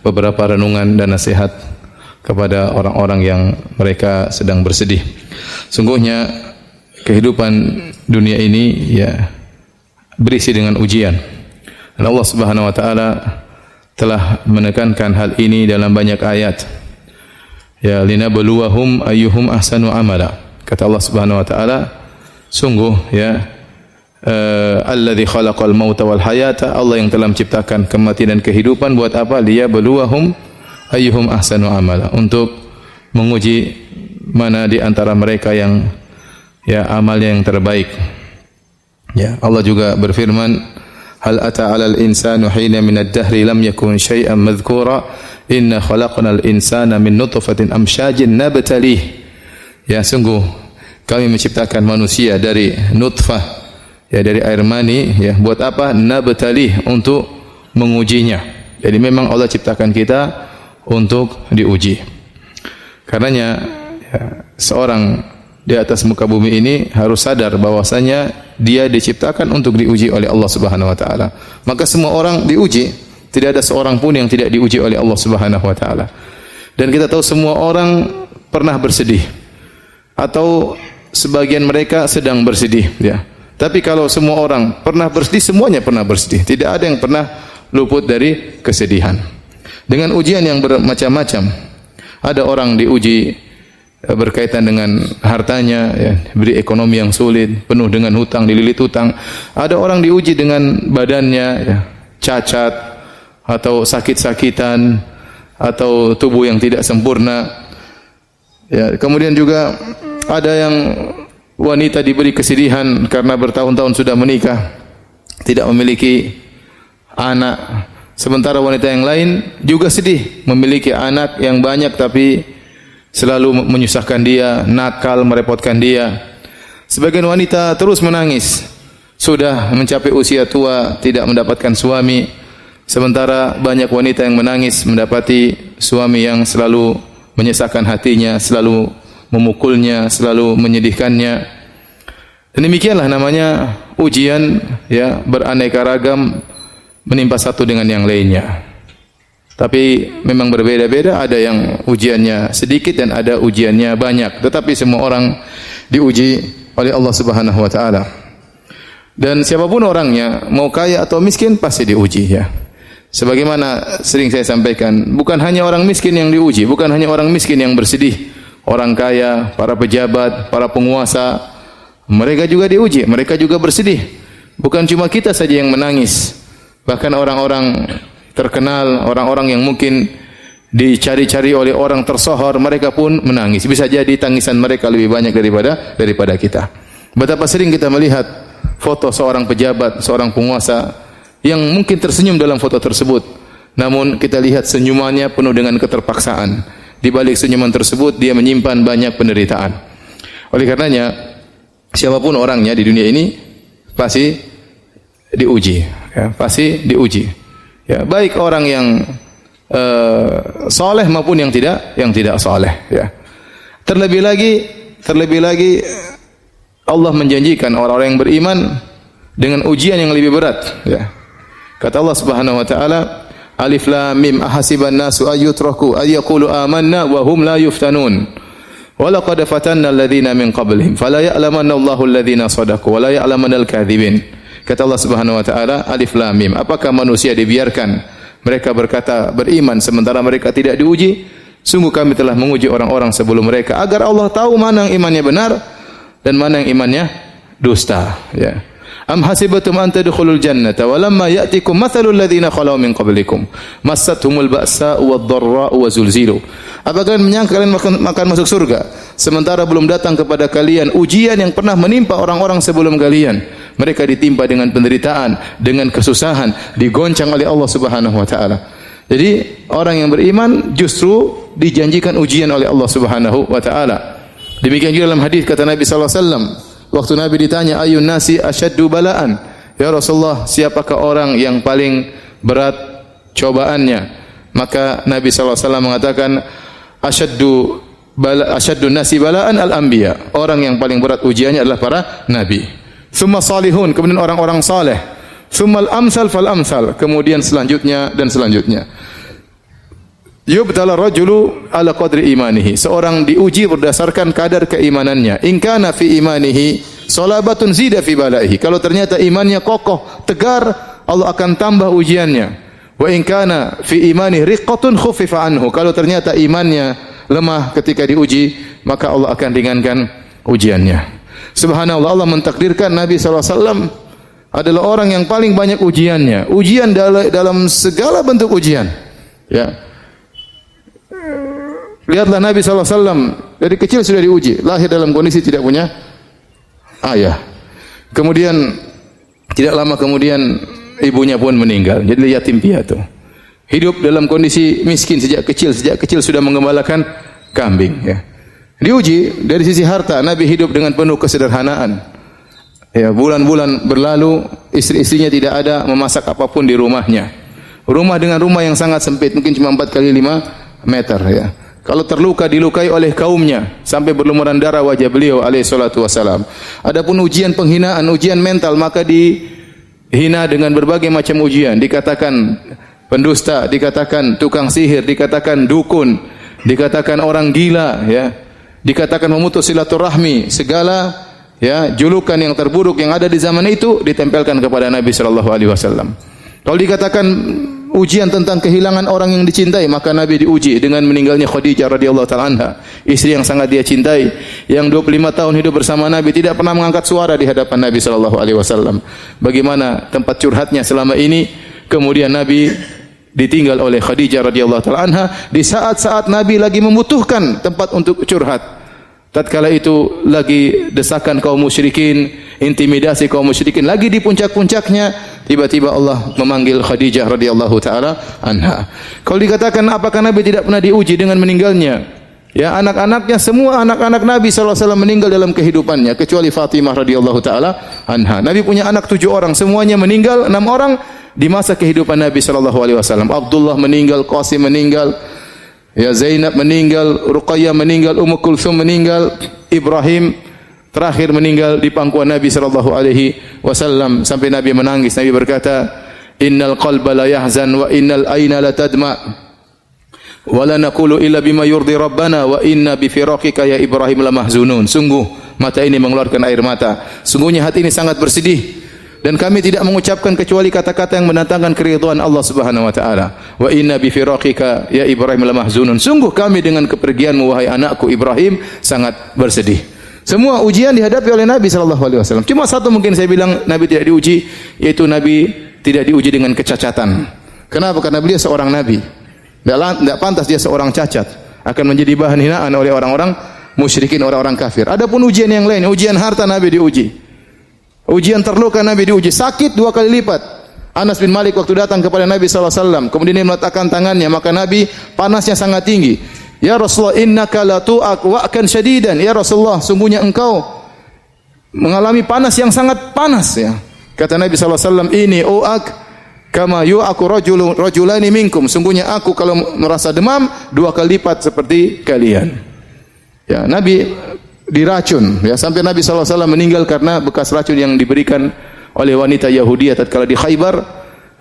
beberapa renungan dan nasihat kepada orang-orang yang mereka sedang bersedih. Sungguhnya kehidupan dunia ini ya berisi dengan ujian. Dan Allah Subhanahu wa taala telah menekankan hal ini dalam banyak ayat. Ya linabluwahum ayyuhum ahsanu amala. Kata Allah Subhanahu wa taala, sungguh ya alladzi khalaqal mauta wal hayata, Allah yang telah menciptakan kematian dan kehidupan buat apa? Liyabluwahum ayyuhum ahsanu amala, untuk menguji mana di antara mereka yang ya amalnya yang terbaik. Ya, Allah juga berfirman, hal ata 'alal insanu hina minad dahri lam yakun syai'an madhkura inna khalaqnal insana min nutfatin amsyajin nabtalih. Ya, sungguh kami menciptakan manusia dari nutfah, ya dari air mani, ya buat apa? Nabtalih, untuk mengujinya. Jadi memang Allah ciptakan kita untuk diuji. Karenanya ya, seorang di atas muka bumi ini harus sadar bahwasanya dia diciptakan untuk diuji oleh Allah Subhanahu wa taala. Maka semua orang diuji, tidak ada seorang pun yang tidak diuji oleh Allah Subhanahu wa taala. Dan kita tahu semua orang pernah bersedih, atau sebagian mereka sedang bersedih, ya. Tapi kalau semua orang pernah bersedih, semuanya pernah bersedih. Tidak ada yang pernah luput dari kesedihan. Dengan ujian yang bermacam-macam. Ada orang diuji berkaitan dengan hartanya, ya, diberi ekonomi yang sulit, penuh dengan hutang, dililit hutang. Ada orang diuji dengan badannya, ya, cacat atau sakit-sakitan atau tubuh yang tidak sempurna. Ya, kemudian juga ada yang wanita diberi kesedihan karena bertahun-tahun sudah menikah, tidak memiliki anak. Sementara wanita yang lain juga sedih, memiliki anak yang banyak tapi selalu menyusahkan dia, nakal, merepotkan dia. Sebagian wanita terus menangis, sudah mencapai usia tua, tidak mendapatkan suami. Sementara banyak wanita yang menangis mendapati suami yang selalu menyesakkan hatinya, selalu memukulnya, selalu menyedihkannya. Dan demikianlah namanya ujian, ya, beraneka ragam menimpa satu dengan yang lainnya. Tapi memang berbeda-beda, ada yang ujiannya sedikit dan ada ujiannya banyak. Tetapi semua orang diuji oleh Allah Subhanahu wa taala. Dan siapapun orangnya, mau kaya atau miskin, pasti diuji, ya. Sebagaimana sering saya sampaikan, bukan hanya orang miskin yang diuji, bukan hanya orang miskin yang bersedih. Orang kaya, para pejabat, para penguasa, mereka juga diuji, mereka juga bersedih. Bukan cuma kita saja yang menangis. Bahkan orang-orang terkenal, orang-orang yang mungkin dicari-cari oleh orang tersohor, mereka pun menangis. Bisa jadi tangisan mereka lebih banyak daripada kita. Betapa sering kita melihat foto seorang pejabat, seorang penguasa yang mungkin tersenyum dalam foto tersebut, namun kita lihat senyumannya penuh dengan keterpaksaan. Di balik senyuman tersebut dia menyimpan banyak penderitaan. Oleh karenanya, siapapun orangnya di dunia ini pasti diuji, ya, pasti diuji. Ya, baik orang yang saleh maupun yang tidak saleh, ya. Terlebih lagi Allah menjanjikan orang-orang yang beriman dengan ujian yang lebih berat, ya. Kata Allah Subhanahu wa taala, Alif Lam Mim ahasiban nasu ayyutraku ayyaqulu amanna wa hum la yuftanun. Wa laqad fatanna alladhina min qablihim fala ya'lamanna Allahu alladhina shadaqu wa la ya'lamanna al-kadhibin. Kata Allah Subhanahu wa taala, Alif Lam Mim, apakah manusia dibiarkan mereka berkata beriman sementara mereka tidak diuji? Sungguh kami telah menguji orang-orang sebelum mereka agar Allah tahu mana yang imannya benar dan mana yang imannya dusta, ya. Am hasibatum an tadkhulul jannata wa lamma ya'tikum mathalul ladzina khalau min qablikum massathumul ba'sa'u wad-dharra'u wa zulzilu. Apakah kalian menyangka kalian akan masuk surga sementara belum datang kepada kalian ujian yang pernah menimpa orang-orang sebelum kalian? Mereka ditimpa dengan penderitaan, dengan kesusahan, digoncang oleh Allah Subhanahu wa taala. Jadi orang yang beriman justru dijanjikan ujian oleh Allah Subhanahu wa taala. Demikian juga dalam hadis kata Nabi sallallahu alaihi wasallam, waktu Nabi ditanya ayyun nasi asyaddu bala'an, ya Rasulullah, siapakah orang yang paling berat cobaannya? Maka Nabi sallallahu alaihi wasallam mengatakan asyaddu nasi bala'an al-anbiya, orang yang paling berat ujiannya adalah para nabi. Tsumma salihun, kemudian orang-orang saleh. Tsummal amsal fal amsal, kemudian selanjutnya dan selanjutnya. Yubtala rajulu ala qadri imanihi. Seorang diuji berdasarkan kadar keimanannya. In kana fi imanihi salabatun zida fi balaihi. Kalau ternyata imannya kokoh, tegar, Allah akan tambah ujiannya. Wa in kana fi imanihi riqqatun khuffifa anhu. Kalau ternyata imannya lemah ketika diuji, maka Allah akan ringankan ujiannya. Subhanallah, Allah mentakdirkan Nabi SAW adalah orang yang paling banyak ujiannya. Ujian dalam segala bentuk ujian. Ya. Lihatlah Nabi SAW dari kecil sudah diuji, lahir dalam kondisi tidak punya ayah. Kemudian tidak lama kemudian ibunya pun meninggal, jadi yatim piatu. Hidup dalam kondisi miskin sejak kecil sudah menggembalakan kambing. Ya. Diuji dari sisi harta, Nabi hidup dengan penuh kesederhanaan. Ya, bulan-bulan berlalu, istri-istrinya tidak ada memasak apapun di rumahnya. Rumah dengan rumah yang sangat sempit, mungkin cuma 4 kali 5 meter. Ya. Kalau terluka, dilukai oleh kaumnya sampai berlumuran darah wajah beliau alaihi salatu wasalam. Adapun ujian penghinaan, ujian mental, maka dihina dengan berbagai macam ujian. Dikatakan pendusta, dikatakan tukang sihir, dikatakan dukun, dikatakan orang gila, ya, dikatakan memutus silaturahmi, segala ya julukan yang terburuk yang ada di zaman itu ditempelkan kepada Nabi sallallahu alaihi wasallam. Kalau dikatakan ujian tentang kehilangan orang yang dicintai, maka Nabi diuji dengan meninggalnya Khadijah radhiyallahu taala anha, istri yang sangat dia cintai, yang 25 tahun hidup bersama Nabi, tidak pernah mengangkat suara di hadapan Nabi sallallahu alaihi wasallam. Bagaimana tempat curhatnya selama ini, kemudian Nabi ditinggal oleh Khadijah radhiyallahu taala anha di saat-saat Nabi lagi membutuhkan tempat untuk curhat. Tatkala itu lagi desakan kaum musyrikin, intimidasi kaum musyrikin lagi di puncak-puncaknya, tiba-tiba Allah memanggil Khadijah radhiyallahu taala anha. Kalau dikatakan apakah Nabi tidak pernah diuji dengan meninggalnya? Ya, anak-anaknya semua anak-anak Nabi sallallahu alaihi wasallam meninggal dalam kehidupannya kecuali Fatimah radhiyallahu taala anha. Nabi punya anak 7 orang, semuanya meninggal, 6 orang di masa kehidupan Nabi sallallahu alaihi wasallam. Abdullah meninggal, Qasim meninggal, ya, Zainab meninggal, Ruqayyah meninggal, Ummu Kulthum meninggal, Ibrahim terakhir meninggal di pangkuan Nabi sallallahu alaihi wasallam sampai Nabi menangis. Nabi berkata, "Innal qalba la yahzan wa innal aina la tadma wa la naqulu illa bima yurdi rabbana wa inna bi firaqika ya Ibrahim la mahzunun." Sungguh mata ini mengeluarkan air mata. Sungguhnya hati ini sangat bersedih. Dan kami tidak mengucapkan kecuali kata-kata yang mendatangkan keridhaan Allah Subhanahu wa taala. Wa inna bi firaqika ya Ibrahim la mahzunun. Sungguh kami dengan kepergianmu wahai anakku Ibrahim sangat bersedih. Semua ujian dihadapi oleh Nabi sallallahu alaihi wasallam. Cuma satu mungkin saya bilang Nabi tidak diuji, yaitu Nabi tidak diuji dengan kecacatan. Kenapa? Karena beliau seorang nabi. Tidak pantas dia seorang cacat, akan menjadi bahan hinaan oleh orang-orang musyrikin, orang-orang kafir. Adapun ujian yang lain, ujian harta Nabi diuji. Ujian terluka Nabi diuji, sakit 2 kali lipat. Anas bin Malik waktu datang kepada Nabi SAW, kemudian dia meletakkan tangannya, maka Nabi panasnya sangat tinggi. Ya Rasulullah, innaka la tu'ak wa'kan syadidan. Ya Rasulullah, sungguhnya engkau mengalami panas yang sangat panas. Ya. Kata Nabi SAW, ini u'ak kama yu'aku rajulani minkum. Sungguhnya aku kalau merasa demam 2 kali lipat seperti kalian. Ya, Nabi diracun, ya, sampai Nabi SAW meninggal karena bekas racun yang diberikan oleh wanita Yahudi tatkala di Khaybar.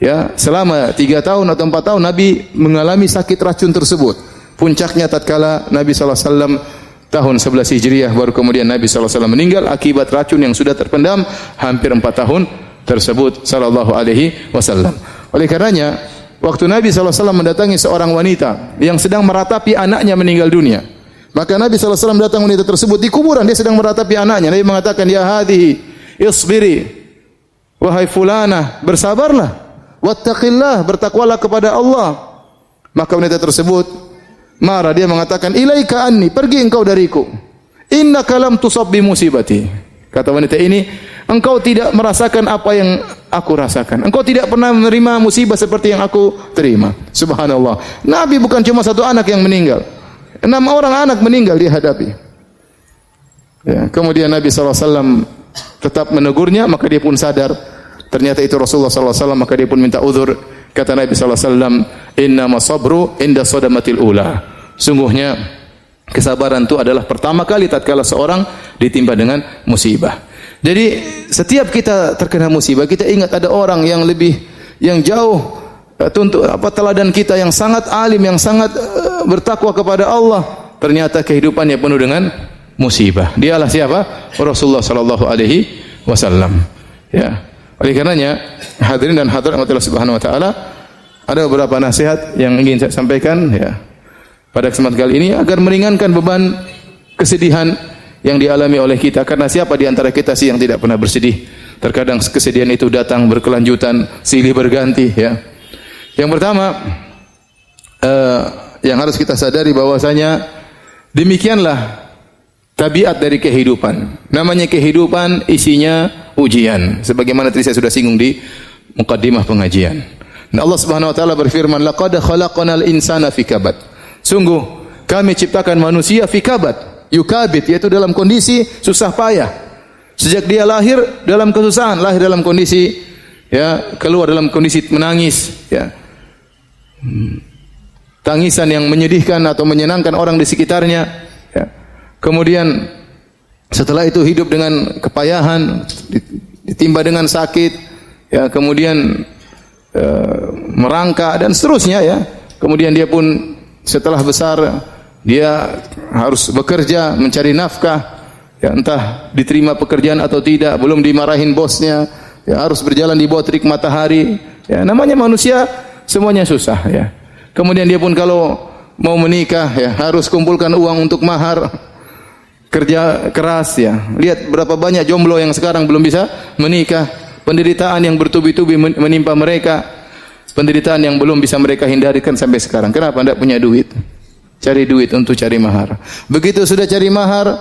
Ya, selama 3 tahun atau 4 tahun Nabi mengalami sakit racun tersebut. Puncaknya tatkala Nabi SAW tahun 11 Hijriah, baru kemudian Nabi SAW meninggal akibat racun yang sudah terpendam hampir 4 tahun tersebut sallallahu alaihi wasallam. Oleh karenanya, waktu Nabi SAW mendatangi seorang wanita yang sedang meratapi anaknya meninggal dunia, maka Nabi SAW datang wanita tersebut di kuburan, dia sedang meratapi anaknya. Nabi mengatakan, ya hadhihi isbiri, wahai fulanah, bersabarlah, wattaqillah, bertakwalah kepada Allah. Maka wanita tersebut marah, dia mengatakan, ilaika anni, pergi engkau dariku, innaka lam tusab bi musibati. Kata wanita ini, engkau tidak merasakan apa yang aku rasakan, engkau tidak pernah menerima musibah seperti yang aku terima. Subhanallah, Nabi bukan cuma 1 anak yang meninggal, 6 orang anak meninggal dia hadapi. Ya, kemudian Nabi SAW tetap menegurnya, maka dia pun sadar ternyata itu Rasulullah SAW, maka dia pun minta uzur. Kata Nabi SAW, innama sabru inda sadamatil ula. Sungguhnya kesabaran itu adalah pertama kali tatkala seorang ditimpa dengan musibah. Jadi setiap kita terkena musibah, kita ingat ada orang yang jauh teladan kita yang sangat alim, yang sangat bertakwa kepada Allah, ternyata kehidupannya penuh dengan musibah. Dialah siapa? Rasulullah sallallahu alaihi wasallam. Ya. Oleh karenanya, hadirin dan hadirat Allah Subhanahu wa taala, ada beberapa nasihat yang ingin saya sampaikan ya pada kesempatan kali ini agar meringankan beban kesedihan yang dialami oleh kita. Karena siapa di antara kita sih yang tidak pernah bersedih? Terkadang kesedihan itu datang berkelanjutan, silih berganti ya. Yang pertama yang harus kita sadari bahwasanya demikianlah tabiat dari kehidupan. Namanya kehidupan isinya ujian. Sebagaimana tadi saya sudah singgung di mukaddimah pengajian. Dan Allah Subhanahu wa taala berfirman, "Laqad khalaqnal insana fi kabad." Sungguh kami ciptakan manusia fi kabad, yukabid, yaitu dalam kondisi susah payah. Sejak dia lahir dalam kesusahan, lahir dalam kondisi ya, keluar dalam kondisi menangis ya. Tangisan yang menyedihkan atau menyenangkan orang di sekitarnya ya. Kemudian setelah itu hidup dengan kepayahan, ditimba dengan sakit ya, kemudian merangkak dan seterusnya ya. Kemudian dia pun setelah besar dia harus bekerja mencari nafkah ya, entah diterima pekerjaan atau tidak, belum dimarahin bosnya ya, harus berjalan di bawah terik matahari ya. Namanya manusia semuanya susah ya. Kemudian dia pun kalau mau menikah ya harus kumpulkan uang untuk mahar, kerja keras ya. Lihat berapa banyak jomblo yang sekarang belum bisa menikah. Penderitaan yang bertubi-tubi menimpa mereka. Penderitaan yang belum bisa mereka hindarikan sampai sekarang. Kenapa? Tidak punya duit. Cari duit untuk cari mahar. Begitu sudah cari mahar,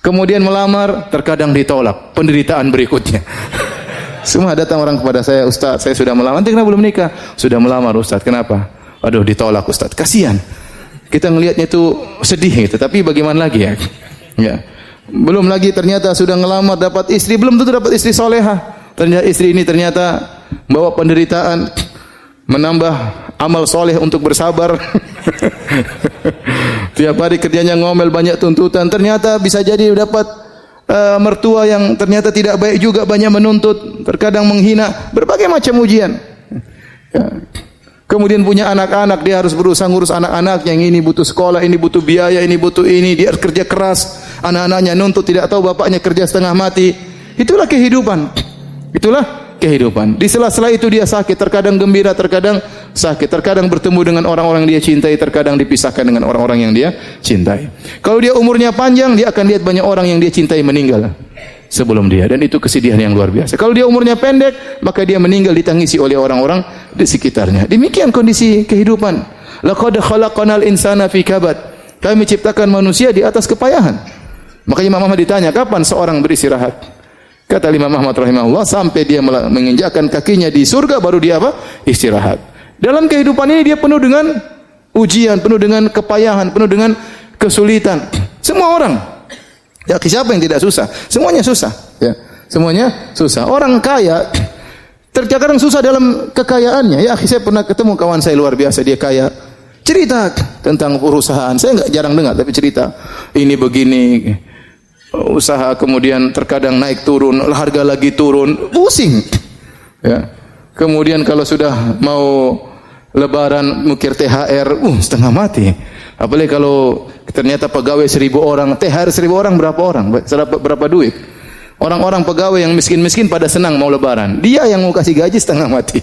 kemudian melamar, terkadang ditolak. Penderitaan berikutnya. Semua datang orang kepada saya, "Ustaz, saya sudah melamar." "Nanti kenapa belum nikah?" "Sudah melamar, Ustaz." "Kenapa?" "Aduh, ditolak, Ustaz." Kasihan. Kita ngelihatnya itu sedih gitu, tapi bagaimana lagi ya? Ya. Belum lagi ternyata sudah ngelamar dapat istri, belum tentu dapat istri solehah. Ternyata istri ini ternyata bawa penderitaan, menambah amal soleh untuk bersabar. Tiap hari kerjanya ngomel, banyak tuntutan. Ternyata bisa jadi dapat mertua yang ternyata tidak baik juga, banyak menuntut, terkadang menghina, berbagai macam ujian. Ya. Kemudian punya anak-anak, dia harus berusaha ngurus anak-anak yang ini butuh sekolah, ini butuh biaya, ini butuh ini, dia kerja keras, anak-anaknya nuntut, tidak tahu bapaknya kerja setengah mati. Itulah kehidupan. Itulah kehidupan. Di sela-sela itu dia sakit, terkadang gembira, terkadang sakit, terkadang bertemu dengan orang-orang yang dia cintai, terkadang dipisahkan dengan orang-orang yang dia cintai. Kalau dia umurnya panjang, dia akan lihat banyak orang yang dia cintai meninggal sebelum dia, dan itu kesedihan yang luar biasa. Kalau dia umurnya pendek, maka dia meninggal ditangisi oleh orang-orang di sekitarnya. Demikian kondisi kehidupan. Laqad khalaqnal insana fi kabad. Kami ciptakan manusia di atas kepayahan. Makanya Imam Ahmad ditanya, kapan seorang beristirahat? Kata Imam Ahmad rahimahullah, sampai dia menginjakkan kakinya di surga baru dia apa? Istirahat. Dalam kehidupan ini dia penuh dengan ujian, penuh dengan kepayahan, penuh dengan kesulitan. Semua orang. Ya, siapa yang tidak susah? Semuanya susah, ya. Semuanya susah. Orang kaya terkadang susah dalam kekayaannya. Ya, saya pernah ketemu kawan saya luar biasa, dia kaya. Cerita tentang perusahaan. Saya enggak jarang dengar, tapi cerita ini begini. Usaha kemudian terkadang naik turun, harga lagi turun, pusing. Ya. Kemudian kalau sudah mau lebaran mikir THR, setengah mati. Apalagi kalau ternyata pegawai 1.000 orang, THR 1.000 orang berapa orang? Berapa duit? Orang-orang pegawai yang miskin-miskin pada senang mau lebaran. Dia yang mau kasih gaji setengah mati.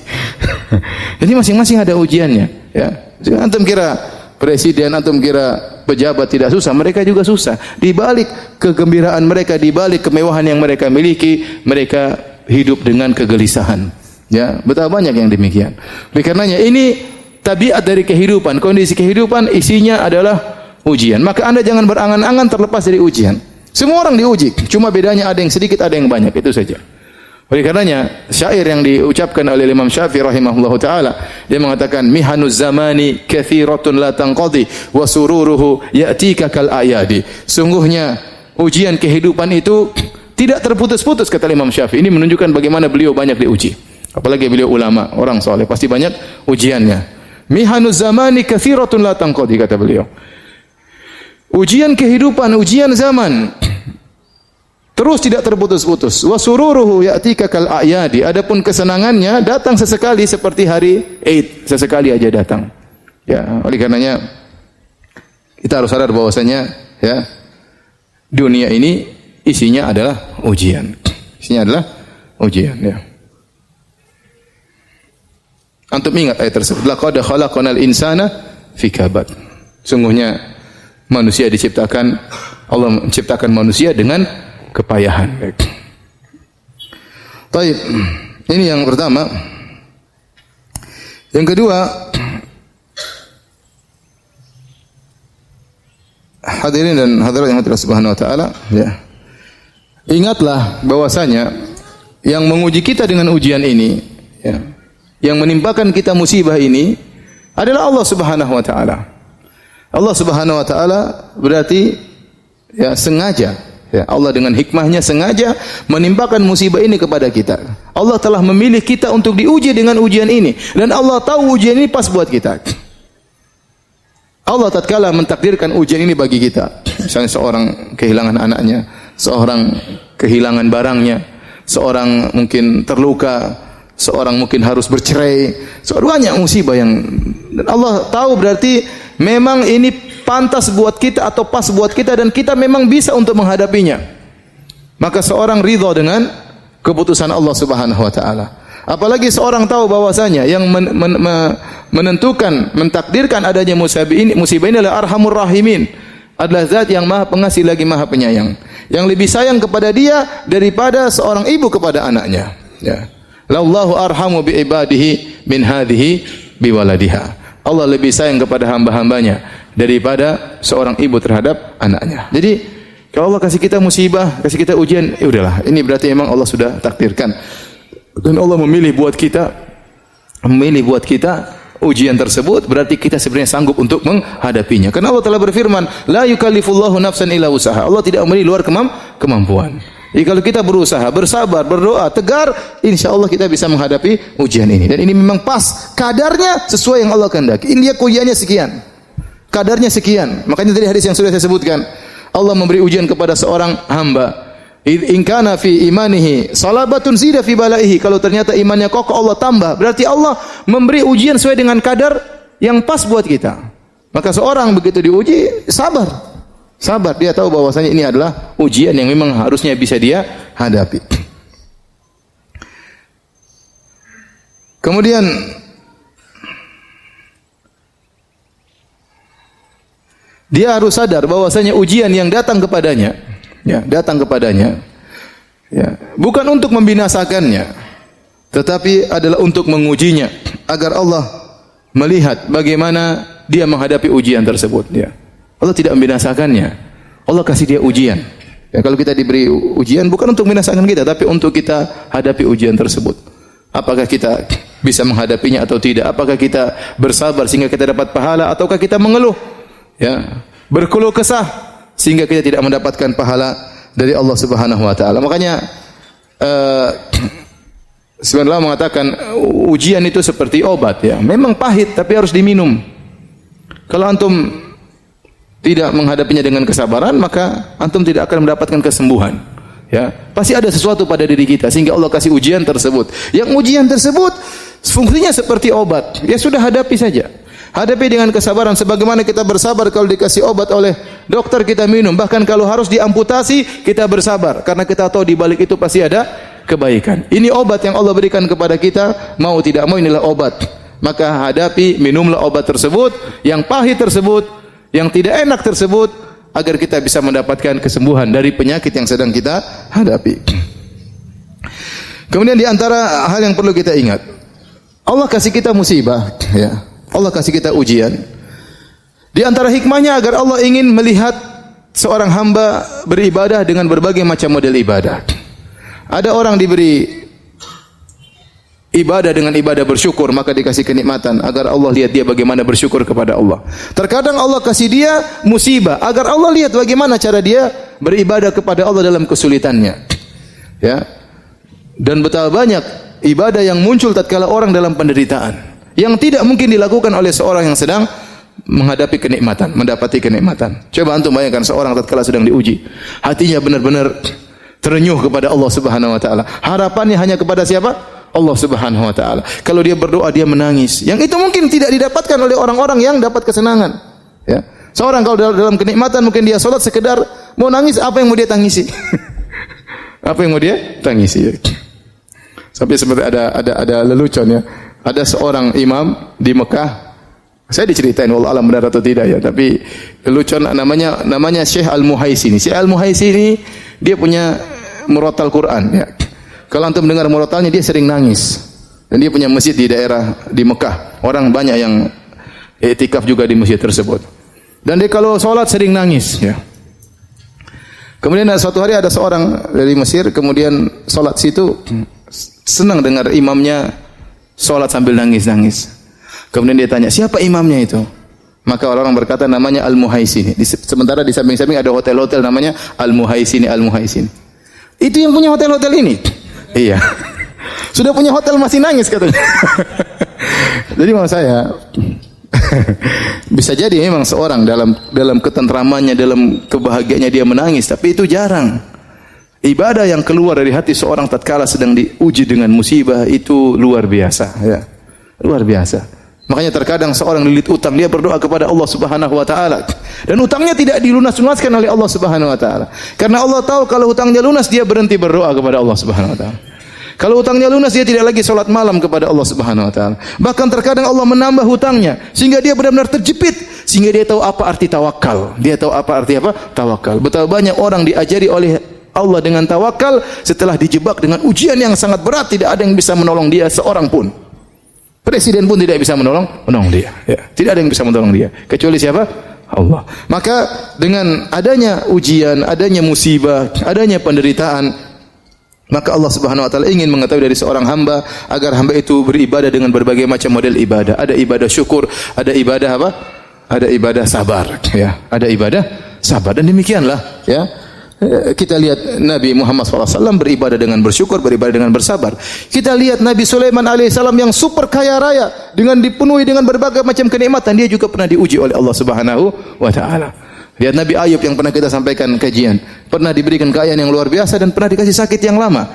Jadi masing-masing ada ujiannya, ya. Jangan antum kira presiden, antum kira pejabat tidak susah, mereka juga susah. Di balik kegembiraan mereka, di balik kemewahan yang mereka miliki, mereka hidup dengan kegelisahan. Ya, betapa banyak yang demikian. Oleh karenanya ini tabiat dari kehidupan, kondisi kehidupan isinya adalah ujian. Maka Anda jangan berangan-angan terlepas dari ujian. Semua orang diuji, cuma bedanya ada yang sedikit, ada yang banyak, itu saja. Oleh karenanya syair yang diucapkan oleh Imam Syafi'i rahimahullahu taala, dia mengatakan mihanuz zamani katsiratun la tanqadi wa sururuhu ya'tika kal ayadi. Sungguhnya ujian kehidupan itu tidak terputus-putus, kata Imam Syafi'i. Ini menunjukkan bagaimana beliau banyak diuji. Apalagi beliau ulama, orang saleh, pasti banyak ujiannya. Mihanuz zamani katsiratun la tanqadi, kata beliau. Ujian kehidupan, ujian zaman terus tidak terputus-putus. Wa sururuhu ya'tika kal a'yadi. Adapun kesenangannya datang sesekali seperti hari Eid, sesekali aja datang. Ya, oleh karenanya kita harus sadar bahwasanya ya dunia ini isinya adalah ujian. Isinya adalah ujian ya. Antum ingat ayat tersebut, laqad khalaqnal insana fi kabad. Sungguhnya manusia diciptakan, Allah menciptakan manusia dengan kepayahan. Baik. Ini yang pertama. Yang kedua, hadirin dan hadirat yang Allah Subhanahu wa taala, ya. Ingatlah bahwasanya yang menguji kita dengan ujian ini, ya, yang menimpakan kita musibah ini adalah Allah Subhanahu wa taala. Allah Subhanahu wa taala berarti ya sengaja, ya, Allah dengan hikmahnya sengaja menimpakan musibah ini kepada kita. Allah telah memilih kita untuk diuji dengan ujian ini dan Allah tahu ujian ini pas buat kita. Allah tatkala mentakdirkan ujian ini bagi kita, misalnya seorang kehilangan anaknya, seorang kehilangan barangnya, seorang mungkin terluka, seorang mungkin harus bercerai, banyak musibah yang dan Allah tahu berarti memang ini pantas buat kita atau pas buat kita dan kita memang bisa untuk menghadapinya. Maka seorang ridha dengan keputusan Allah Subhanahu wa taala. Apalagi seorang tahu bahwasanya yang menentukan, mentakdirkan adanya musibah ini adalah Arhamur Rahimin, adalah zat yang Maha Pengasih lagi Maha Penyayang, yang lebih sayang kepada dia daripada seorang ibu kepada anaknya. Ya. Lallahu arhamu bi ibadihi min hadhihi biwaladiha. Allah lebih sayang kepada hamba-hambanya daripada seorang ibu terhadap anaknya. Jadi kalau Allah kasih kita musibah, kasih kita ujian, ya udahlah, ini berarti memang Allah sudah takdirkan. Dan Allah memilih buat kita ujian tersebut, berarti kita sebenarnya sanggup untuk menghadapinya. Karena Allah telah berfirman, la yukallifullahu nafsan illa usaha. Allah tidak memberi luar kemampuan. Jadi kalau kita berusaha, bersabar, berdoa, tegar, insyaallah kita bisa menghadapi ujian ini. Dan ini memang pas, kadarnya sesuai yang Allah kehendaki. Ini dia ujiannya sekian, kadarnya sekian. Makanya tadi hadis yang sudah saya sebutkan, Allah memberi ujian kepada seorang hamba. In kana fi imanihi salabatun zida fi balaihi. Kalau ternyata imannya kokoh, Allah tambah. Berarti Allah memberi ujian sesuai dengan kadar yang pas buat kita. Maka seorang begitu diuji, sabar. Sabar, dia tahu bahwasanya ini adalah ujian yang memang harusnya bisa dia hadapi. Kemudian dia harus sadar bahwasanya ujian yang datang kepadanya, ya, ya, bukan untuk membinasakannya, tetapi adalah untuk mengujinya agar Allah melihat bagaimana dia menghadapi ujian tersebut, ya. Allah tidak membinasakannya. Allah kasih dia ujian. Ya, kalau kita diberi ujian bukan untuk membinasakan kita, tapi untuk kita hadapi ujian tersebut. Apakah kita bisa menghadapinya atau tidak? Apakah kita bersabar sehingga kita dapat pahala ataukah kita mengeluh? Ya, berkeluh kesah sehingga kita tidak mendapatkan pahala dari Allah Subhanahu wa taala. Makanya sebenarnya Allah mengatakan ujian itu seperti obat, ya. Memang pahit tapi harus diminum. Kalau antum tidak menghadapinya dengan kesabaran, maka antum tidak akan mendapatkan kesembuhan. Ya, pasti ada sesuatu pada diri kita sehingga Allah kasih ujian tersebut. Yang ujian tersebut fungsinya seperti obat. Ya sudah, hadapi saja. Hadapi dengan kesabaran sebagaimana kita bersabar kalau dikasih obat oleh dokter kita minum. Bahkan kalau harus diamputasi kita bersabar karena kita tahu di balik itu pasti ada kebaikan. Ini obat yang Allah berikan kepada kita, mau tidak mau inilah obat. Maka hadapi, minumlah obat tersebut, yang pahit tersebut, yang tidak enak tersebut, agar kita bisa mendapatkan kesembuhan dari penyakit yang sedang kita hadapi. Kemudian di antara hal yang perlu kita ingat, Allah kasih kita musibah, ya. Allah kasih kita ujian. Di antara hikmahnya agar Allah ingin melihat seorang hamba beribadah dengan berbagai macam model ibadah. Ada orang diberi ibadah dengan ibadah bersyukur, maka dikasih kenikmatan agar Allah lihat dia bagaimana bersyukur kepada Allah. Terkadang Allah kasih dia musibah agar Allah lihat bagaimana cara dia beribadah kepada Allah dalam kesulitannya. Ya. Dan betapa banyak ibadah yang muncul tatkala orang dalam penderitaan yang tidak mungkin dilakukan oleh seorang yang sedang menghadapi kenikmatan, mendapati kenikmatan. Coba antum bayangkan seorang tatkala sedang diuji, hatinya benar-benar terenyuh kepada Allah Subhanahu wa taala. Harapannya hanya kepada siapa? Allah Subhanahu wa taala. Kalau dia berdoa dia menangis. Yang itu mungkin tidak didapatkan oleh orang-orang yang dapat kesenangan. Ya. Seorang kalau dalam kenikmatan mungkin dia salat sekedar mau nangis, apa yang mau dia tangisi? Apa yang mau dia tangisi? Sampai seperti ada lelucon ya. Ada seorang imam di Mekah. Saya diceritain wallahu alam benar atau tidak ya, tapi lelucon namanya Syekh Al-Muhaisini. Syekh Al-Muhaisini dia punya murattal Quran ya. Kalau antum mendengar murattalnya dia sering nangis. Dan dia punya masjid di daerah di Mekah. Orang banyak yang i'tikaf juga di masjid tersebut. Dan dia kalau salat sering nangis ya. Kemudian suatu hari ada seorang dari Mesir kemudian salat situ senang dengar imamnya salat sambil nangis-nangis. Kemudian dia tanya, "Siapa imamnya itu?" Maka orang berkata namanya Al-Muhaisini. Sementara di samping-samping ada hotel-hotel namanya Al-Muhaisini, Al-Muhaisini. Itu yang punya hotel-hotel ini? Iya. Sudah punya hotel masih nangis katanya. Jadi maksud saya bisa jadi memang seorang dalam ketentramannya, dalam kebahagiaannya dia menangis, tapi itu jarang. Ibadah yang keluar dari hati seorang tatkala sedang diuji dengan musibah itu luar biasa, ya. Luar biasa. Makanya terkadang seorang lilit utang, dia berdoa kepada Allah Subhanahu wa taala dan utangnya tidak dilunas-lunaskan oleh Allah Subhanahu wa taala. Karena Allah tahu kalau hutangnya lunas dia berhenti berdoa kepada Allah Subhanahu wa taala. Kalau hutangnya lunas dia tidak lagi salat malam kepada Allah Subhanahu wa taala. Bahkan terkadang Allah menambah hutangnya sehingga dia benar-benar terjepit, sehingga dia tahu apa arti tawakal. Dia tahu apa arti apa? Tawakal. Betapa banyak orang diajari oleh Allah dengan tawakal setelah dijebak dengan ujian yang sangat berat, tidak ada yang bisa menolong dia seorang pun. Presiden pun tidak bisa menolong dia. Ya. Tidak ada yang bisa menolong dia kecuali siapa? Allah. Maka dengan adanya ujian, adanya musibah, adanya penderitaan, maka Allah Subhanahu wa taala ingin mengetahui dari seorang hamba agar hamba itu beribadah dengan berbagai macam model ibadah. Ada ibadah syukur, ada ibadah apa? Ada ibadah sabar, ya. Ada ibadah sabar dan demikianlah, ya. Kita lihat Nabi Muhammad SAW beribadah dengan bersyukur, beribadah dengan bersabar. Kita lihat Nabi Sulaiman alaihissalam yang super kaya raya dengan dipenuhi dengan berbagai macam kenikmatan, dia juga pernah diuji oleh Allah Subhanahu wa taala. Lihat Nabi Ayub yang pernah kita sampaikan kajian, pernah diberikan kekayaan yang luar biasa dan pernah dikasih sakit yang lama.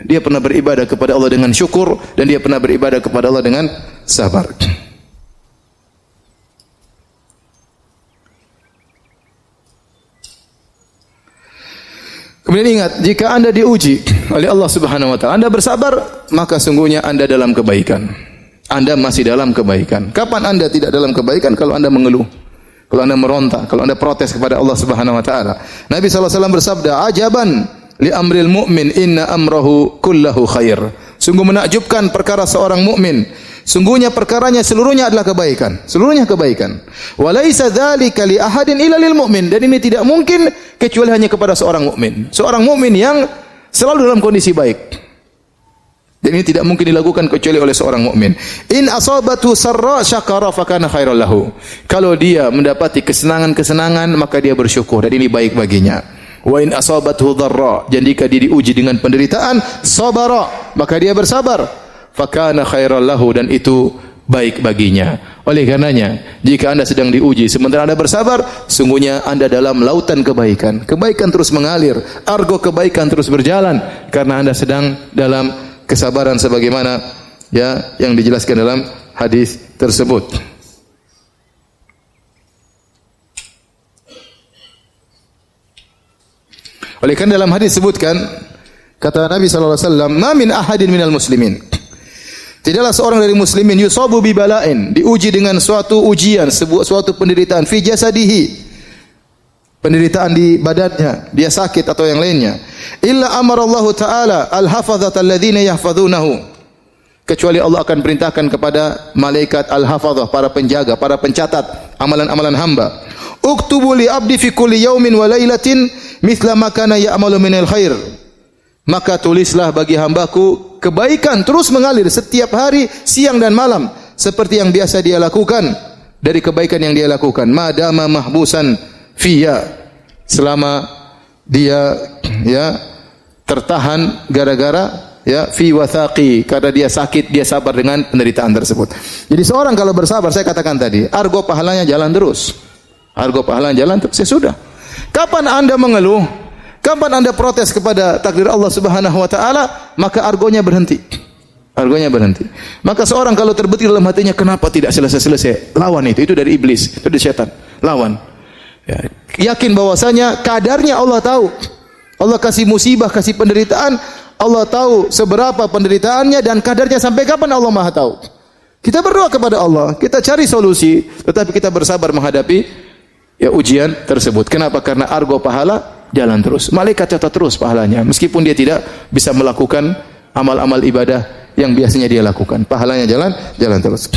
Dia pernah beribadah kepada Allah dengan syukur dan dia pernah beribadah kepada Allah dengan sabar. Kemudian ingat, jika Anda diuji oleh Allah Subhanahu wa taala, Anda bersabar, maka sungguhnya Anda dalam kebaikan. Anda masih dalam kebaikan. Kapan Anda tidak dalam kebaikan? Kalau Anda mengeluh, kalau Anda meronta, kalau Anda protes kepada Allah Subhanahu wa taala. Nabi sallallahu alaihi wasallam bersabda, "Ajaban li amril mu'min, inna amrahu kullahu khair." Sungguh menakjubkan perkara seorang mukmin. Sungguhnya perkaranya seluruhnya adalah kebaikan. Seluruhnya kebaikan. Wa laisa dzalika li ahadin illa lil mu'min. Dan ini tidak mungkin kecuali hanya kepada seorang mukmin. Seorang mukmin yang selalu dalam kondisi baik. Dan ini tidak mungkin dilakukan kecuali oleh seorang mukmin. In asabatu sarra syakara fakana khairal lahu. Kalau dia mendapati kesenangan-kesenangan maka dia bersyukur dan ini baik baginya. Wa in asabathu dharra, dan jika dia diuji dengan penderitaan, sabara, maka dia bersabar. Fakana khairal lahu, dan itu baik baginya. Oleh karenanya, jika Anda sedang diuji sementara Anda bersabar, sungguhnya Anda dalam lautan kebaikan. Kebaikan terus mengalir, argo kebaikan terus berjalan karena Anda sedang dalam kesabaran sebagaimana ya yang dijelaskan dalam hadis tersebut. Oleh karena dalam hadis sebutkan kata Nabi sallallahu alaihi wasallam, "Ma min ahadin minal muslimin." Tidaklah seorang dari muslimin yusabu bi bala'in, diuji dengan suatu ujian, suatu penderitaan fi jasadihi. Penderitaan di badannya, dia sakit atau yang lainnya. Illa amarallahu ta'ala al-hafazata alladhina yahfazunahu. Kecuali Allah akan perintahkan kepada malaikat al-hafazah, para penjaga, para pencatat amalan-amalan hamba. Uktubu li abdi fi kulli yaumin wa lailatin mithla ma kana ya'malu minal khair. Maka tulislah bagi hambaku kebaikan terus mengalir setiap hari, siang dan malam, seperti yang biasa dia lakukan dari kebaikan yang dia lakukan. Madama mahbusan fiya, selama dia ya tertahan gara-gara ya fi wathaqi, karena dia sakit, dia sabar dengan penderitaan tersebut. Jadi seorang kalau bersabar, saya katakan tadi, argo pahalanya jalan terus. Argo pahalanya jalan terus, ya sudah. Kapan Anda mengeluh? Kapan Anda protes kepada takdir Allah Subhanahu wa taala, maka argonya berhenti. Argonya berhenti. Maka seorang kalau terbetik dalam hatinya, kenapa tidak selesai-selesai? Lawan itu dari iblis, itu dari setan. Lawan. Ya. Yakin bahwasanya kadarnya Allah tahu. Allah kasih musibah, kasih penderitaan, Allah tahu seberapa penderitaannya dan kadarnya sampai kapan Allah Maha tahu. Kita berdoa kepada Allah, kita cari solusi, tetapi kita bersabar menghadapi ujian tersebut. Kenapa? Karena argo pahala jalan terus. Malaikat catat terus pahalanya, meskipun dia tidak bisa melakukan amal-amal ibadah yang biasanya dia lakukan. Pahalanya jalan terus.